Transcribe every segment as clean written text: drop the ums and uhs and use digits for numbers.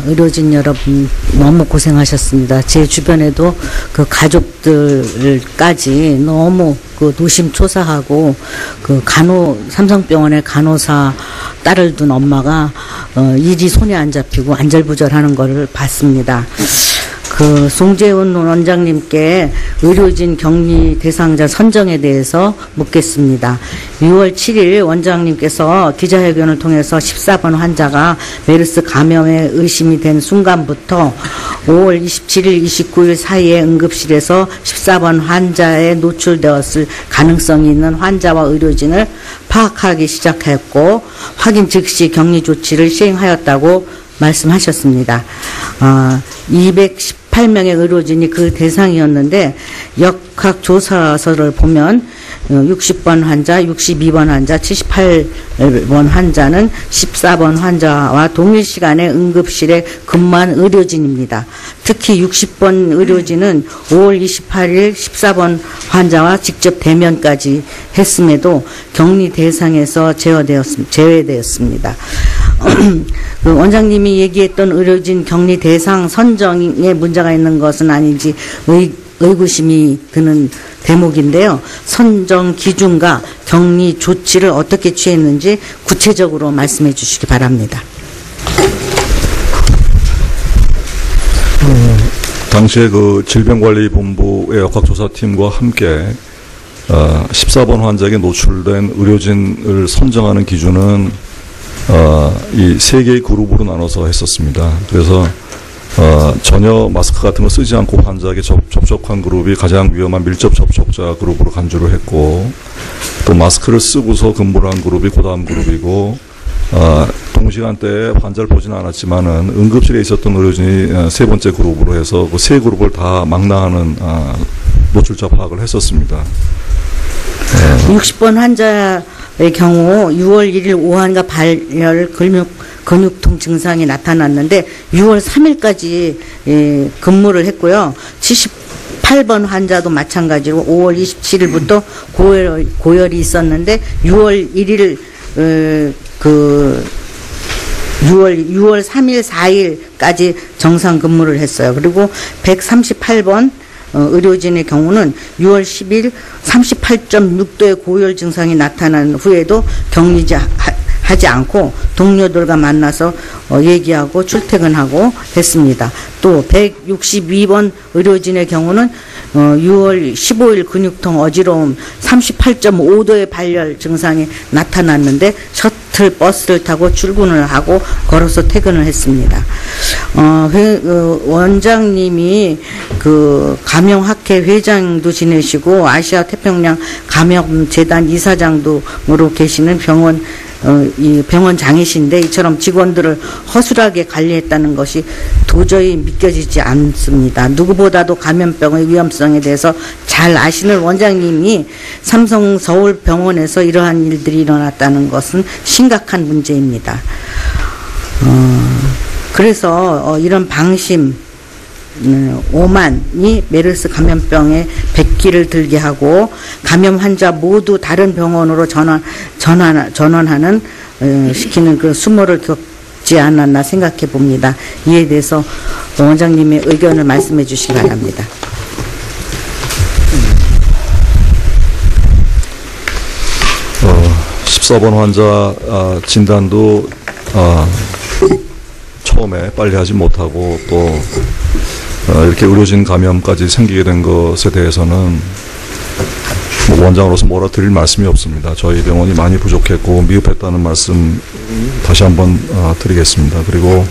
의료진 여러분 너무 고생하셨습니다. 제 주변에도 그 가족들까지 너무 그 노심초사하고 그 삼성병원의 간호사 딸을 둔 엄마가 일이 손에 안 잡히고 안절부절하는 거를 봤습니다. 그 송재훈 원장님께 의료진 격리 대상자 선정에 대해서 묻겠습니다. 6월 7일 원장님께서 기자회견을 통해서 14번 환자가 메르스 감염에 의심이 된 순간부터 5월 27일, 29일 사이에 응급실에서 14번 환자에 노출되었을 가능성이 있는 환자와 의료진을 파악하기 시작했고 확인 즉시 격리 조치를 시행하였다고 말씀하셨습니다. 218명의 의료진이 그 대상이었는데 역학조사서를 보면 60번 환자, 62번 환자, 78번 환자는 14번 환자와 동일 시간에 응급실에 근무한 의료진입니다. 특히 60번 의료진은 5월 28일 14번 환자와 직접 대면까지 했음에도 격리 대상에서 제외되었습니다. 그 원장님이 얘기했던 의료진 격리 대상 선정에 문제가 있는 것은 아닌지 의구심이 드는 대목인데요. 선정 기준과 격리 조치를 어떻게 취했는지 구체적으로 말씀해 주시기 바랍니다. 당시에 그 질병관리본부의 역학조사팀과 함께 14번 환자에게 노출된 의료진을 선정하는 기준은 이 3개의 그룹으로 나눠서 했었습니다. 그래서 전혀 마스크 같은 거 쓰지 않고 환자에게 접촉한 그룹이 가장 위험한 밀접 접촉자 그룹으로 간주를 했고, 또 마스크를 쓰고서 근무를 한 그룹이 그 다음 그룹이고, 동시간대에 환자를 보지는 않았지만은 응급실에 있었던 의료진이 세 번째 그룹으로 해서 그 세 그룹을 다 망라하는 노출자 파악을 했었습니다. 60번 환자의 경우 6월 1일 오한과 발열 근육통 증상이 나타났는데 6월 3일까지 근무를 했고요. 78번 환자도 마찬가지로 5월 27일부터 고열이 있었는데 6월 1일 6월 3일, 4일까지 정상 근무를 했어요. 그리고 138번 의료진의 경우는 6월 10일 38.6도의 고열 증상이 나타난 후에도 격리하지 않고 동료들과 만나서 얘기하고 출퇴근하고 했습니다. 또 162번 의료진의 경우는 6월 15일 근육통, 어지러움, 38.5도의 발열 증상이 나타났는데 셔틀 버스를 타고 출근을 하고 걸어서 퇴근을 했습니다. 원장님이 그 감염학회 회장도 지내시고 아시아 태평양 감염재단 이사장도로 계시는 이 병원장이신데 이처럼 직원들을 허술하게 관리했다는 것이 도저히 믿겨지지 않습니다. 누구보다도 감염병의 위험성에 대해서 잘 아시는 원장님이 삼성 서울병원에서 이러한 일들이 일어났다는 것은 심각한 문제입니다. 그래서 이런 방심, 오만이 메르스 감염병에 백기를 들게 하고 감염 환자 모두 다른 병원으로 전원하는 시키는 그 수모를 겪지 않았나 생각해 봅니다. 이에 대해서 원장님의 의견을 말씀해 주시기 바랍니다. 어, 14번 환자 진단도 처음에 빨리 하지 못하고 또 이렇게 의료진 감염까지 생기게 된 것에 대해서는 뭐 원장으로서 뭐라 드릴 말씀이 없습니다. 저희 병원이 많이 부족했고 미흡했다는 말씀 다시 한번 드리겠습니다. 그리고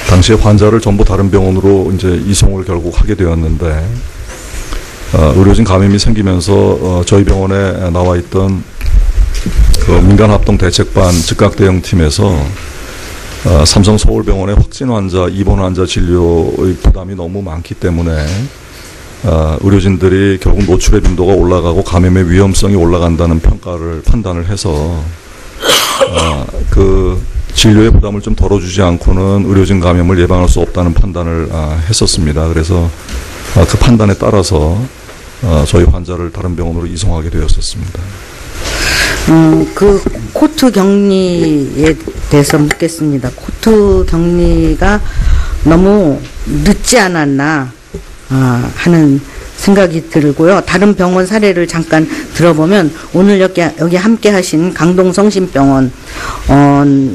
당시에 환자를 전부 다른 병원으로 이제 이송을 결국 하게 되었는데 의료진 감염이 생기면서 저희 병원에 나와 있던 그 민간합동대책반 즉각대응팀에서 삼성 서울병원의 확진 환자, 입원 환자 진료의 부담이 너무 많기 때문에 의료진들이 결국 노출의 빈도가 올라가고 감염의 위험성이 올라간다는 판단을 해서 그 진료의 부담을 좀 덜어주지 않고는 의료진 감염을 예방할 수 없다는 판단을 했었습니다. 그래서 그 판단에 따라서 저희 환자를 다른 병원으로 이송하게 되었었습니다. 그 코트 격리에 대해서 묻겠습니다. 코트 격리가 너무 늦지 않았나 하는 생각이 들고요. 다른 병원 사례를 잠깐 들어보면 오늘 여기 함께 하신 강동성심병원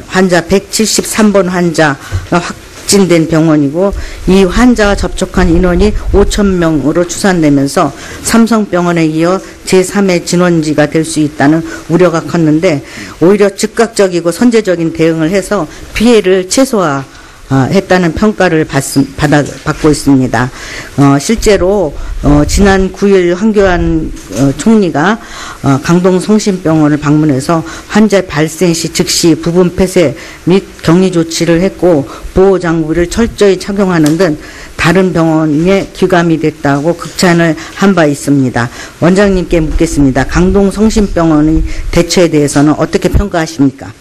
환자 173번 환자가 확진된 병원이고, 이 환자와 접촉한 인원이 5,000명으로 추산되면서 삼성병원에 이어 제3의 진원지가 될 수 있다는 우려가 컸는데, 오히려 즉각적이고 선제적인 대응을 해서 피해를 최소화했다는 평가를 받고 있습니다. 실제로 지난 9일 황교안 총리가 강동성심병원을 방문해서 환자 발생 시 즉시 부분 폐쇄 및 격리 조치를 했고, 보호 장구를 철저히 착용하는 등 다른 병원에 귀감이 됐다고 극찬을 한 바 있습니다. 원장님께 묻겠습니다. 강동성심병원의 대처에 대해서는 어떻게 평가하십니까?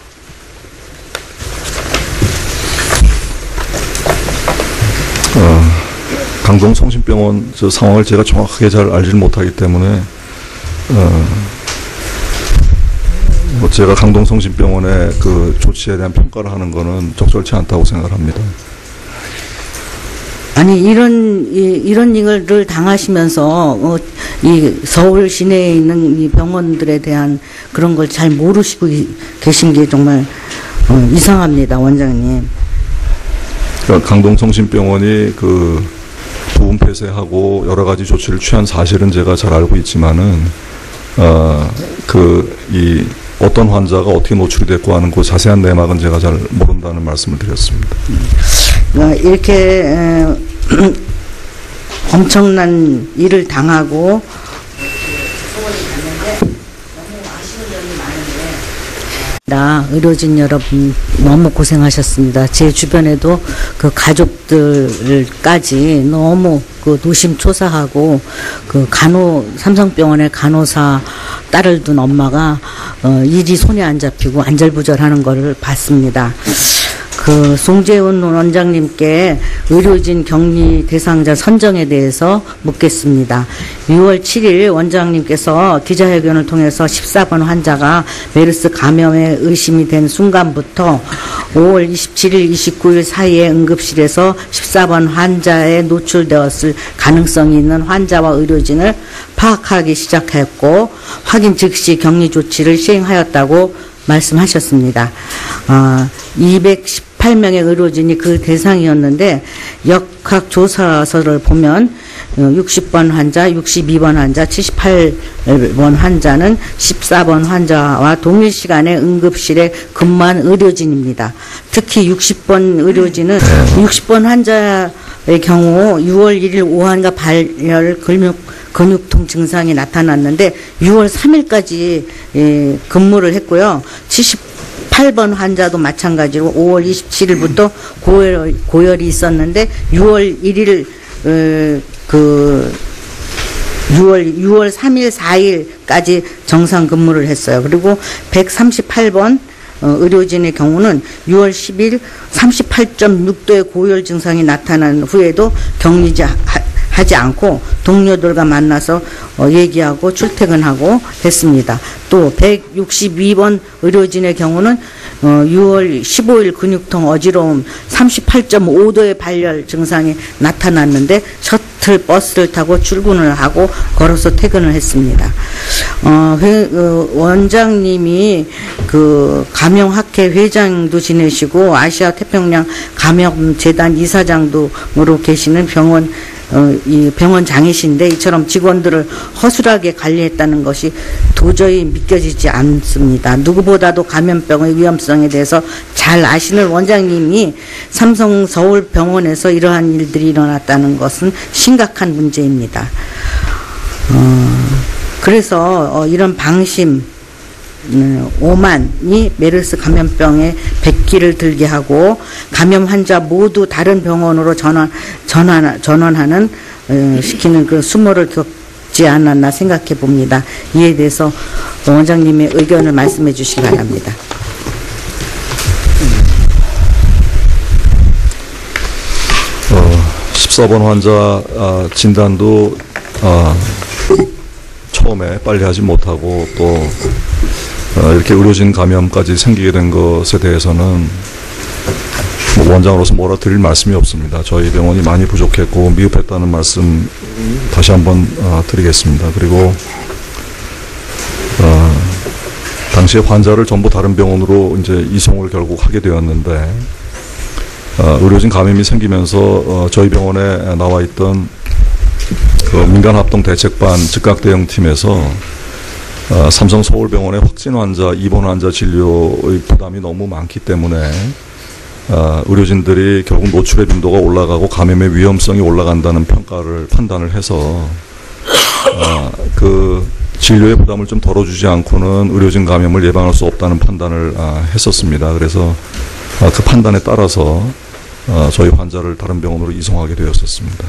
강동성심병원 저 상황을 제가 정확하게 잘 알지를 못하기 때문에 뭐 제가 강동성심병원의 그 조치에 대한 평가를 하는 것은 적절치 않다고 생각합니다. 아니, 이런 일을 당하시면서 이 서울 시내에 있는 이 병원들에 대한 그런 걸 잘 모르시고 계신 게 정말 이상합니다, 원장님. 그러니까 강동성심병원이 그 부분 폐쇄하고 여러 가지 조치를 취한 사실은 제가 잘 알고 있지만은 이 어떤 환자가 어떻게 노출이 됐고 하는 그 자세한 내막은 제가 잘 모른다는 말씀을 드렸습니다. 이렇게 엄청난 일을 당하고 의료진 여러분 너무 고생하셨습니다. 제 주변에도 그 가족들까지 너무 그 노심초사하고 그 삼성병원의 간호사 딸을 둔 엄마가 일이 손에 안 잡히고 안절부절하는 거를 봤습니다. 그 송재훈 원장님께 의료진 격리 대상자 선정에 대해서 묻겠습니다. 6월 7일 원장님께서 기자회견을 통해서 14번 환자가 메르스 감염에 의심이 된 순간부터 5월 27일, 29일 사이에 응급실에서 14번 환자에 노출되었을 가능성이 있는 환자와 의료진을 파악하기 시작했고, 확인 즉시 격리 조치를 시행하였다고 말씀하셨습니다. 218명의 의료진이 그 대상이었는데, 역학조사서를 보면 60번 환자, 62번 환자, 78번 환자는 14번 환자와 동일 시간에 응급실에 근무한 의료진입니다. 특히 60번 의료진은 60번 환자의 경우 6월 1일 오한과 발열 근육통 증상이 나타났는데 6월 3일까지 근무를 했고요. 78번 환자도 마찬가지로 5월 27일부터 고열이 있었는데 6월 1일 6월 3일, 4일까지 정상 근무를 했어요. 그리고 138번 의료진의 경우는 6월 10일 38.6도의 고열 증상이 나타난 후에도 격리하지 않고 동료들과 만나서 얘기하고 출퇴근하고 했습니다. 또 162번 의료진의 경우는 6월 15일 근육통, 어지러움, 38.5도의 발열 증상이 나타났는데 셔틀 버스를 타고 출근을 하고 걸어서 퇴근을 했습니다. 원장님이 그 감염학회 회장도 지내시고 아시아 태평양 감염재단 이사장도로 계시는 이 병원장이신데, 이처럼 직원들을 허술하게 관리했다는 것이 도저히 믿겨지지 않습니다. 누구보다도 감염병의 위험성에 대해서 잘 아시는 원장님이 삼성 서울병원에서 이러한 일들이 일어났다는 것은 심각한 문제입니다. 그래서 이런 방심, 오만이 메르스 감염병에 백기를 들게 하고 감염 환자 모두 다른 병원으로 전원하는 시키는 그 수모를 겪지 않았나 생각해 봅니다. 이에 대해서 원장님의 의견을 말씀해 주시기 바랍니다. 어, 14번 환자 진단도 처음에 빨리 하지 못하고 또 이렇게 의료진 감염까지 생기게 된 것에 대해서는 뭐 원장으로서 뭐라 드릴 말씀이 없습니다. 저희 병원이 많이 부족했고 미흡했다는 말씀 다시 한번 드리겠습니다. 그리고 당시에 환자를 전부 다른 병원으로 이제 이송을 결국 하게 되었는데 의료진 감염이 생기면서 저희 병원에 나와 있던 그 민간합동대책반 즉각대응팀에서 삼성 서울병원의 확진 환자, 입원 환자 진료의 부담이 너무 많기 때문에 의료진들이 결국 노출의 빈도가 올라가고 감염의 위험성이 올라간다는 판단을 해서 그 진료의 부담을 좀 덜어주지 않고는 의료진 감염을 예방할 수 없다는 판단을 했었습니다. 그래서 그 판단에 따라서 저희 환자를 다른 병원으로 이송하게 되었었습니다.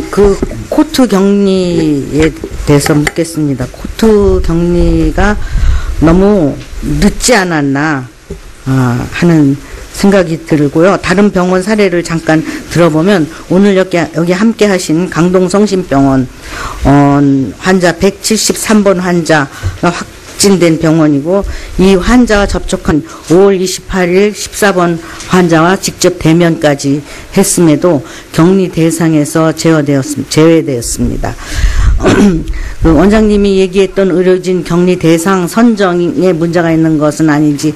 그 코트 격리에 대해서 묻겠습니다. 코트 격리가 너무 늦지 않았나 하는 생각이 들고요. 다른 병원 사례를 잠깐 들어보면 오늘 여기 함께 하신 강동성심병원 환자 173번 환자가 확진된 병원이고 이 환자와 접촉한 5월 28일 14번 환자와 직접 대면까지 했음에도 격리 대상에서 제외되었습니다. 그 원장님이 얘기했던 의료진 격리 대상 선정에 문제가 있는 것은 아닌지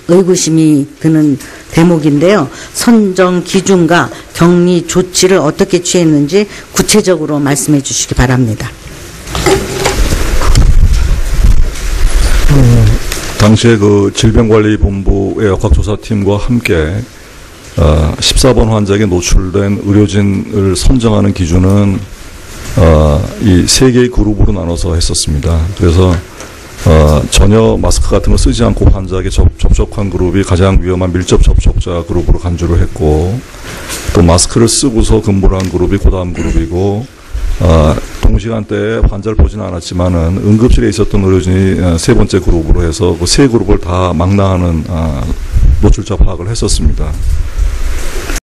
의구심이 드는 대목인데요. 선정 기준과 격리 조치를 어떻게 취했는지 구체적으로 말씀해 주시기 바랍니다. 당시에 그 질병관리본부의 역학조사팀과 함께 14번 환자에게 노출된 의료진을 선정하는 기준은 이 3개의 그룹으로 나눠서 했었습니다. 그래서 전혀 마스크 같은 거 쓰지 않고 환자에게 접촉한 그룹이 가장 위험한 밀접 접촉자 그룹으로 간주를 했고, 또 마스크를 쓰고서 근무를 한 그룹이 그다음 그룹이고, 동시간대에 환자를 보지는 않았지만은 응급실에 있었던 의료진이 3번째 그룹으로 해서 그 3그룹을 다 망라하는 노출자 파악을 했었습니다.